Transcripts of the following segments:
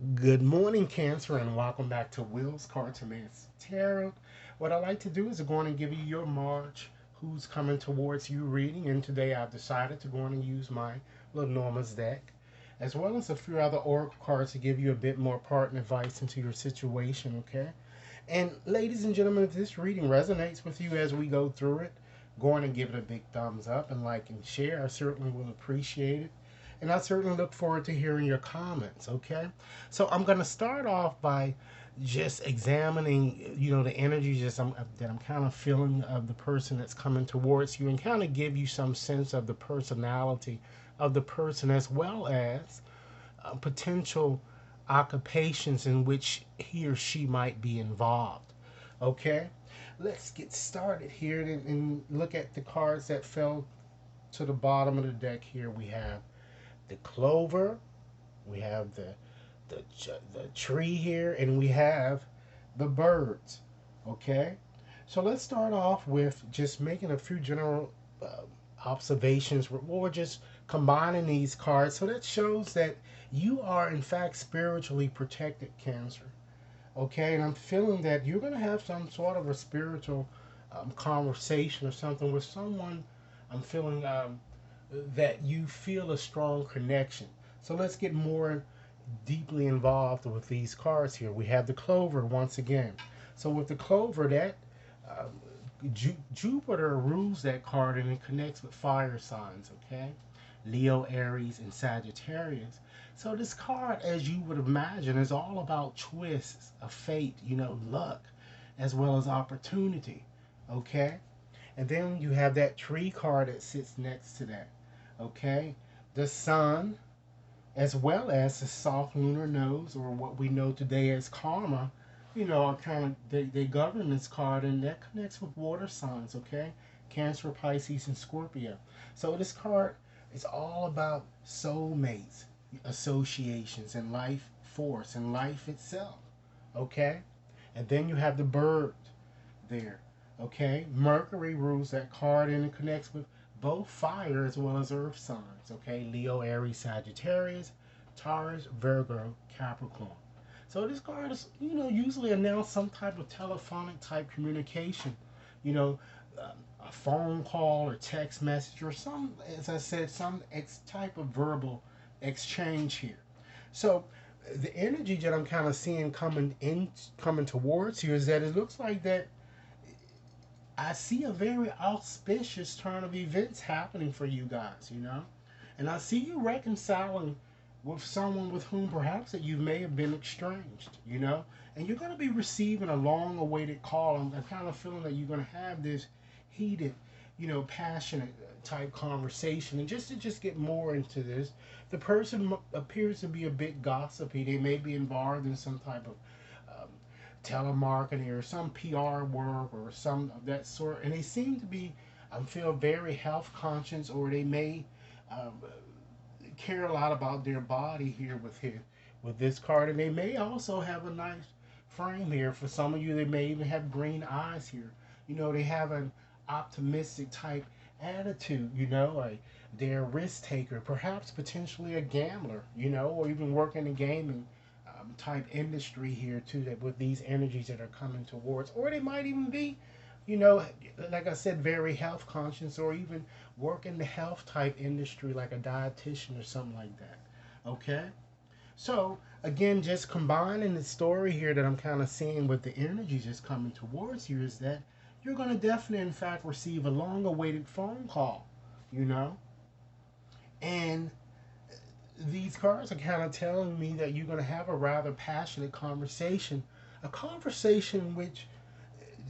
Good morning, Cancer, and welcome back to Will's Cartoman's Tarot. What I like to do is go on and give you your March, who's coming towards you reading, and today I've decided to go on and use my Lenormand's deck, as well as a few other oracle cards to give you a bit more partner advice into your situation, okay? And ladies and gentlemen, if this reading resonates with you as we go through it, go on and give it a big thumbs up and like and share. I certainly will appreciate it. And I certainly look forward to hearing your comments, okay? So I'm going to start off by just examining, the energy that I'm kind of feeling of the person that's coming towards you and kind of give you some sense of the personality of the person as well as potential occupations in which he or she might be involved. Okay, let's get started here and look at the cards that fell to the bottom of the deck. Here we have the clover, we have the, the tree here, and we have the birds. Okay, so let's start off with just making a few general observations. We're just combining these cards, so that shows that you are in fact spiritually protected, Cancer. Okay, and I'm feeling that you're going to have some sort of a spiritual conversation or something with someone. I'm feeling that you feel a strong connection. So let's get more deeply involved with these cards here. We have the clover once again. So with the clover, that uh, Jupiter rules that card and it connects with fire signs, okay? Leo, Aries, and Sagittarius. So this card, as you would imagine, is all about twists of fate, luck, as well as opportunity, okay? And then you have that tree card that sits next to that, okay? The sun, as well as the soft lunar nodes, or what we know today as karma, are kind of they govern this card, and that connects with water signs, okay? Cancer, Pisces, and Scorpio. So this card is all about soulmates, associations, and life force and life itself, okay? And then you have the bird there, okay? Mercury rules that card and it connects with both fire as well as earth signs, okay? Leo, Aries, Sagittarius, Taurus, Virgo, Capricorn. So this card is, usually announce some type of telephonic type communication, you know, a phone call or text message or some, as I said, some type of verbal exchange here. So the energy that I'm kind of seeing coming towards you is that it looks like that I see a very auspicious turn of events happening for you guys, and I see you reconciling with someone with whom perhaps that you may have been estranged, and you're going to be receiving a long awaited call. I'm kind of feeling that you're going to have this heated, passionate type conversation. And just get more into this, the person appears to be a bit gossipy. They may be involved in some type of telemarketing or some PR work or some of that sort, and they seem to be, I feel, very health conscious, or they may um, care a lot about their body here with this card, and they may also have a nice frame here. For some of you, they may even have green eyes here. They have an optimistic type attitude. Like they're a risk taker, perhaps potentially a gambler. Or even working in gaming type industry here too, that with these energies that are coming towards, or they might even be, you know like I said, very health conscious, or even work in the health type industry like a dietitian or something like that. Okay, so again, just combining the story here that I'm kind of seeing with the energies just coming towards you is that you're going to definitely in fact receive a long awaited phone call, you know and these cards are kind of telling me that you're going to have a rather passionate conversation, a conversation in which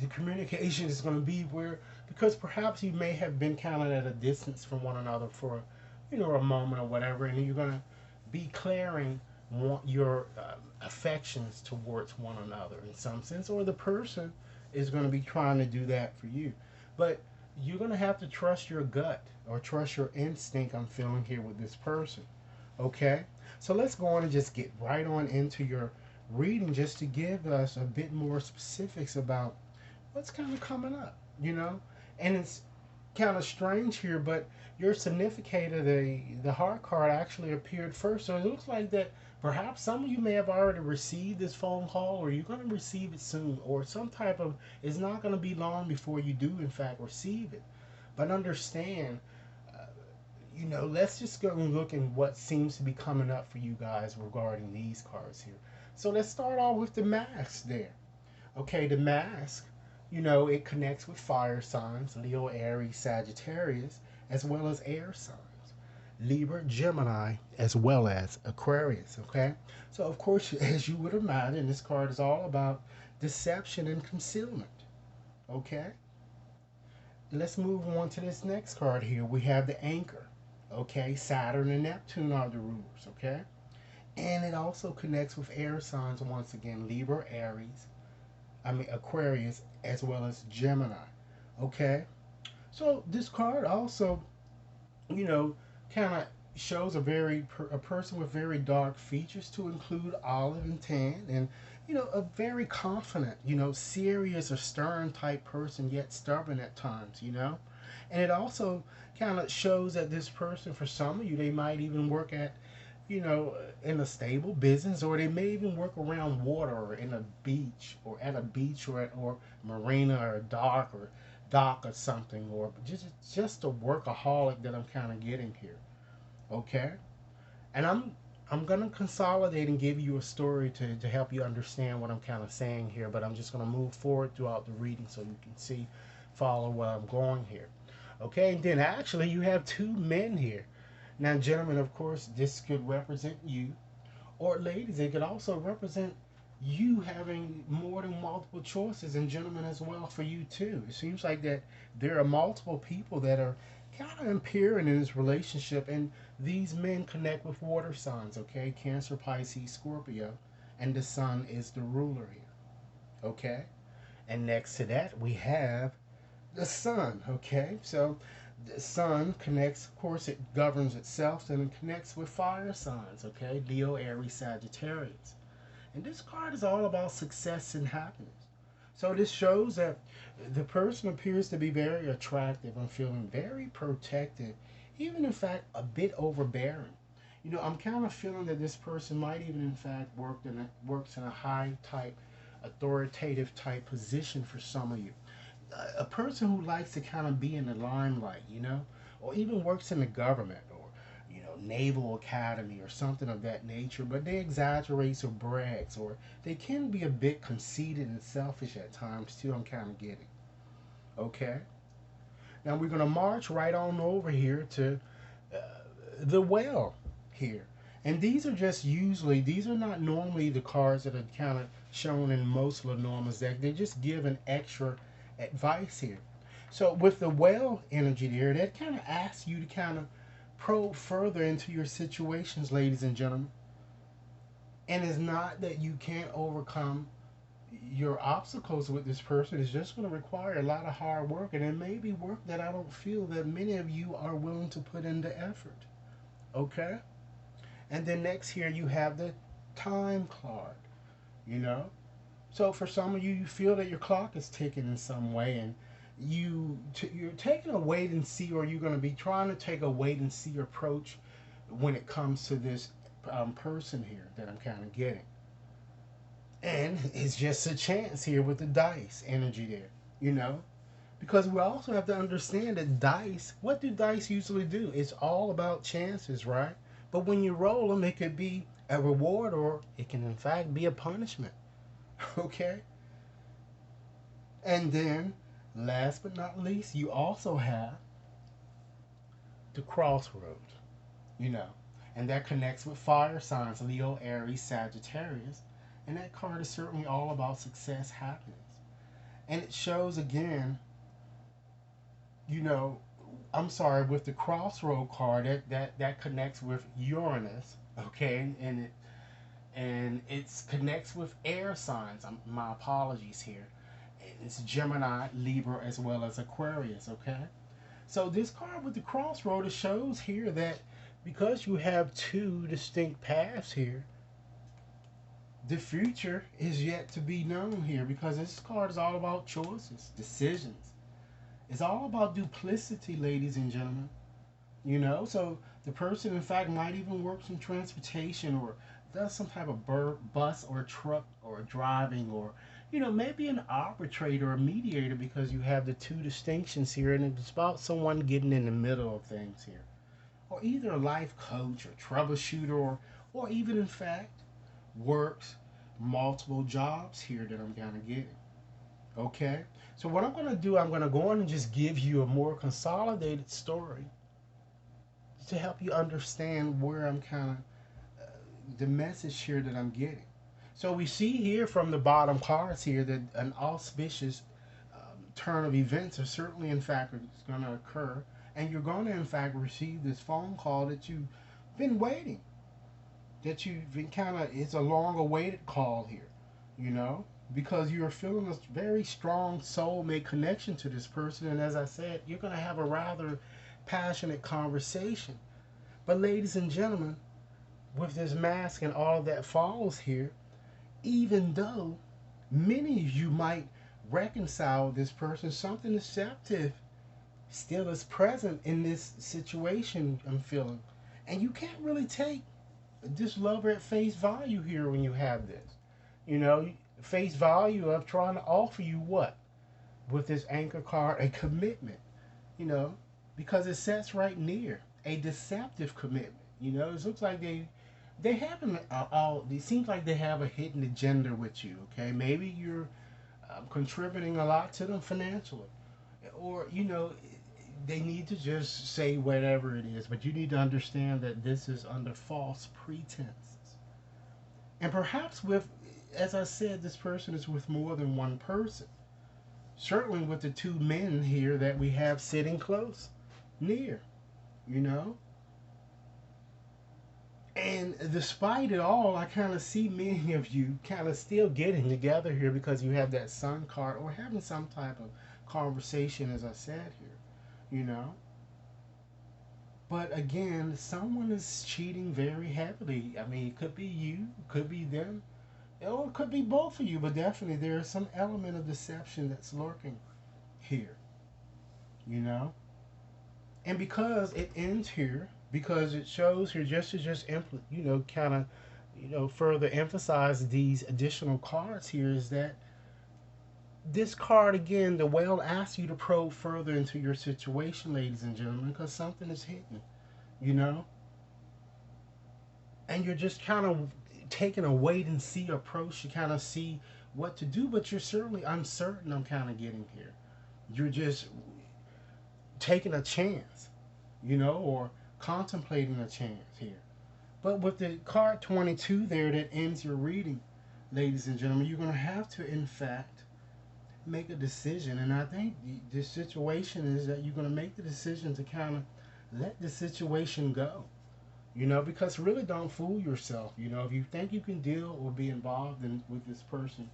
the communication is going to be where, because perhaps you may have been kind of at a distance from one another for, a moment or whatever, and you're going to be clearing your affections towards one another in some sense, or the person is going to be trying to do that for you. But you're going to have to trust your gut or trust your instinct, I'm feeling here with this person. Okay, so let's go on and just get right on into your reading, just to give us a bit more specifics about what's kind of coming up, And it's kind of strange here, but your significator, the heart card, actually appeared first. So it looks like that Perhaps some of you may have already received this phone call, or you're going to receive it soon, or some type of, it's not going to be long before you do, in fact, receive it. But understand, uh, let's just go and look at what seems to be coming up for you guys regarding these cards here. So let's start off with the mask there. Okay, the mask, it connects with fire signs, Leo, Aries, Sagittarius, as well as air signs. Libra, Gemini, as well as Aquarius. Okay, so of course, as you would imagine, this card is all about deception and concealment. Okay, let's move on to this next card here. We have the Anchor. Okay, Saturn and Neptune are the rulers. Okay, and it also connects with air signs once again, Libra, Aries, Aquarius, as well as Gemini. Okay, so this card also, you know, kind of shows a person with very dark features, to include olive and tan, and a very confident, serious or stern type person, yet stubborn at times, and it also kind of shows that this person, for some of you, they might even work at, in a stable business, or they may even work around water, or in a beach, or at a beach, or marina, or dock or something, or just a workaholic that I'm kind of getting here. Okay, and I'm gonna consolidate and give you a story to help you understand what I'm kind of saying here, but I'm just gonna move forward throughout the reading so you can see, follow where I'm going here. Okay, and then actually you have two men here. Now, gentlemen, of course, this could represent you, or ladies, it could also represent you having more than multiple choices, and gentlemen as well for you too. It seems like that there are multiple people that are kind of appearing in this relationship, and these men connect with water signs. Okay, Cancer, Pisces, Scorpio, and the sun is the ruler here. Okay, and next to that we have the sun. Okay, so the sun connects, of course, it governs itself, and it connects with fire signs. Okay, Leo, Aries, Sagittarius. And this card is all about success and happiness. So this shows that the person appears to be very attractive. I'm feeling very protective, even in fact a bit overbearing. I'm kind of feeling that this person might even in fact works in a high type, authoritative type position for some of you. A person who likes to kind of be in the limelight, or even works in the government, or naval academy or something of that nature, but they exaggerates or brags, or they can be a bit conceited and selfish at times too. I'm kind of getting. Okay, now we're going to march right on over here to uh, the well here, and these are not normally the cards that are kind of shown in most Lenormand's deck. They just give an extra advice here. So with the well energy there, that kind of asks you to kind of probe further into your situations, ladies and gentlemen. And it's not that you can't overcome your obstacles with this person. It's just going to require a lot of hard work, and it may be work that I don't feel that many of you are willing to put into effort. Okay? And then next here you have the time card, you know? So for some of you, you feel that your clock is ticking in some way, and you're taking a wait and see, or you're going to be trying to take a wait and see approach when it comes to this person here that I'm kind of getting. And it's just a chance here with the dice energy there, you know? Because we also have to understand that dice, what do dice usually do? It's all about chances, right? But when you roll them, it could be a reward, or it can in fact be a punishment. Okay? And then, last but not least, you also have the crossroads, you know, and that connects with fire signs, Leo, Aries, Sagittarius. And that card is certainly all about success, happiness. And it shows again, you know, I'm sorry, with the crossroad card, that connects with Uranus, okay, and it connects with air signs. My apologies here. It's Gemini, Libra, as well as Aquarius, okay? So this card with the crossroad, it shows here that because you have two distinct paths here, the future is yet to be known here, because this card is all about choices, decisions. It's all about duplicity, ladies and gentlemen. You know, so the person, in fact, might even work in transportation, or does some type of bus or truck or driving, or maybe an arbitrator or mediator, because you have the two distinctions here, and it's about someone getting in the middle of things here, or either a life coach or troubleshooter, or even in fact works multiple jobs here that I'm kind of getting. Okay, so what I'm going to do, I'm going to go on and just give you a more consolidated story to help you understand where I'm kind of the message here that I'm getting. So we see here from the bottom cards here that an auspicious turn of events are certainly in fact going to occur, and you're going to in fact receive this phone call that you've been waiting, that you've been kind of, it's a long awaited call here, you know, because you're feeling a very strong soulmate connection to this person, and as I said, you're going to have a rather passionate conversation. But ladies and gentlemen, with this mask and all that follows here, even though many of you might reconcile this person, something deceptive still is present in this situation I'm feeling. And you can't really take this lover at face value here when you have this. You know, face value of trying to offer you what? With this anchor card, a commitment, you know, because it sets right near a deceptive commitment. You know, it looks like they have all. It seems like they have a hidden agenda with you. Okay, maybe you're contributing a lot to them financially, or they need to just say whatever it is. But you need to understand that this is under false pretenses, and perhaps with, as I said, this person is with more than one person. Certainly with the two men here that we have sitting close, near, you know. And despite it all, I kind of see many of you kind of still getting together here because you have that sun card or having some type of conversation, as I said here, you know. But again, someone is cheating very heavily. I mean, it could be you, it could be them, or it could be both of you, but definitely there is some element of deception that's lurking here, you know. And because it ends here, because it shows here just to kind of further emphasize these additional cards here, is that this card again, the whale asks you to probe further into your situation, ladies and gentlemen, because something is hidden, you know, and you're just kind of taking a wait and see approach to kind of see what to do, but you're certainly uncertain. I'm kind of getting here. You're just taking a chance, or contemplating a chance here. But with the card 22 there that ends your reading, ladies and gentlemen, you're going to have to, in fact, make a decision. And I think the situation is that you're going to make the decision to kind of let the situation go, because really don't fool yourself. If you think you can deal or be involved with this person,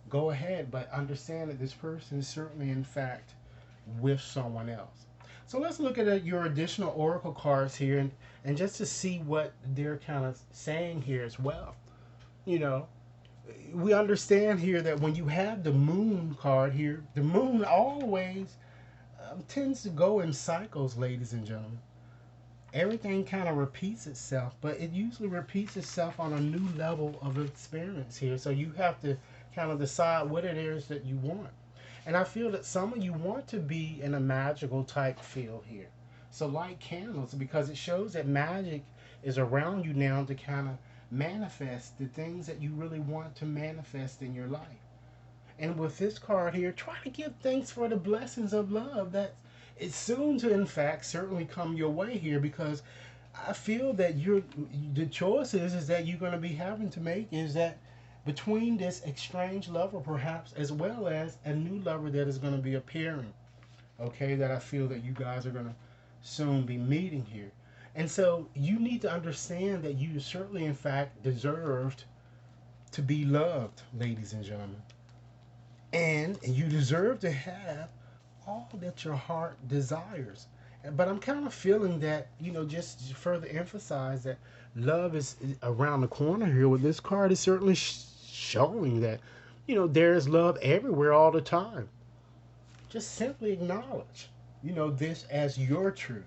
go ahead, but understand that this person is certainly, in fact, with someone else. So let's look at your additional oracle cards here, and just to see what they're kind of saying here as well. We understand here that when you have the moon card here, the moon always tends to go in cycles, ladies and gentlemen. Everything kind of repeats itself, but it usually repeats itself on a new level of experience here. So you have to kind of decide what it is that you want. And I feel that some of you want to be in a magical type feel here. So light candles, because it shows that magic is around you now to kind of manifest the things that you really want to manifest in your life. And with this card here, try to give thanks for the blessings of love that is soon to, in fact, certainly come your way here, because I feel that the choices is that you're going to be having to make is that between this estranged lover, perhaps, as well as a new lover that is going to be appearing, okay, that I feel that you guys are going to soon be meeting here. And so you need to understand that you certainly, in fact, deserved to be loved, ladies and gentlemen. And you deserve to have all that your heart desires. But I'm kind of feeling that, just to further emphasize that love is around the corner here with this card, is certainly showing that, there is love everywhere all the time. Just simply acknowledge, this as your truth.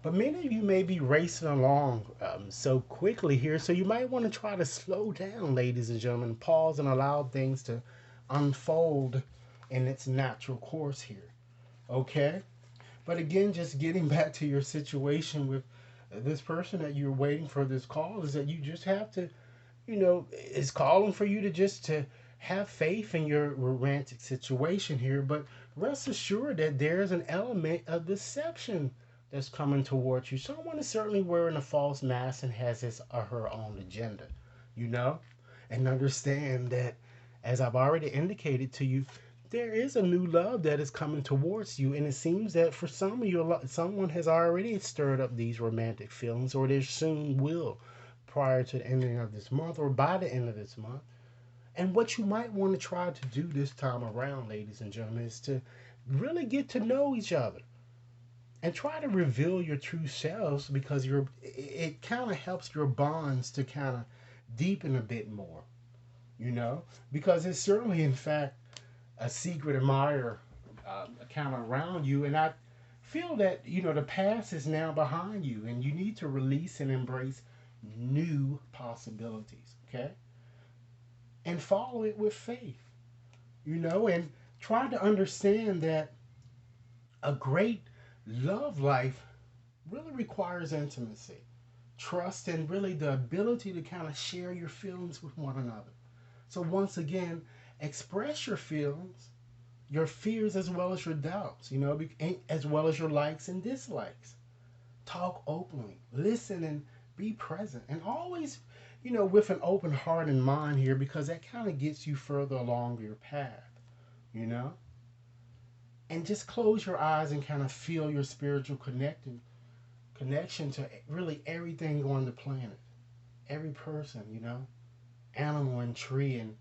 But many of you may be racing along so quickly here, so you might want to try to slow down, ladies and gentlemen, pause and allow things to unfold in its natural course here. Okay? But again, just getting back to your situation with this person that you're waiting for this call is that you just have to, is calling for you to just to have faith in your romantic situation here, but rest assured that there's an element of deception that's coming towards you. Someone is certainly wearing a false mask and has his or her own agenda, you know? And understand that, as I've already indicated to you, there is a new love that is coming towards you, and it seems that for some of you, someone has already stirred up these romantic feelings, or there soon will, prior to the ending of this month or by the end of this month. And what you might want to try to do this time around, ladies and gentlemen, is to really get to know each other and try to reveal your true selves, because it kind of helps your bonds to kind of deepen a bit more, you know, because it's certainly in fact a secret admirer kind of around you. And I feel that, the past is now behind you and you need to release and embrace new possibilities. Okay, and follow it with faith, and try to understand that a great love life really requires intimacy, trust, and really the ability to kind of share your feelings with one another. So, once again, express your feelings, your fears, as well as your doubts, as well as your likes and dislikes. Talk openly, listen, and be present. And always, with an open heart and mind here, because that kind of gets you further along your path, you know? And just close your eyes and kind of feel your spiritual connection to really everything on the planet, every person, animal and tree and,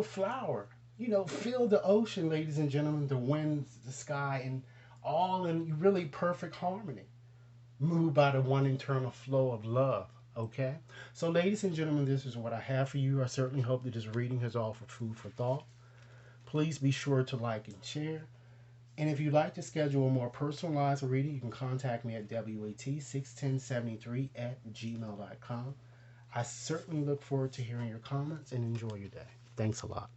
flower. Feel the ocean, ladies and gentlemen, the winds, the sky, and all in really perfect harmony. Moved by the one internal flow of love. Okay? So, ladies and gentlemen, this is what I have for you. I certainly hope that this reading has offered food for thought. Please be sure to like and share. And if you'd like to schedule a more personalized reading, you can contact me at WAT61073 at gmail.com. I certainly look forward to hearing your comments and enjoy your day. Thanks a lot.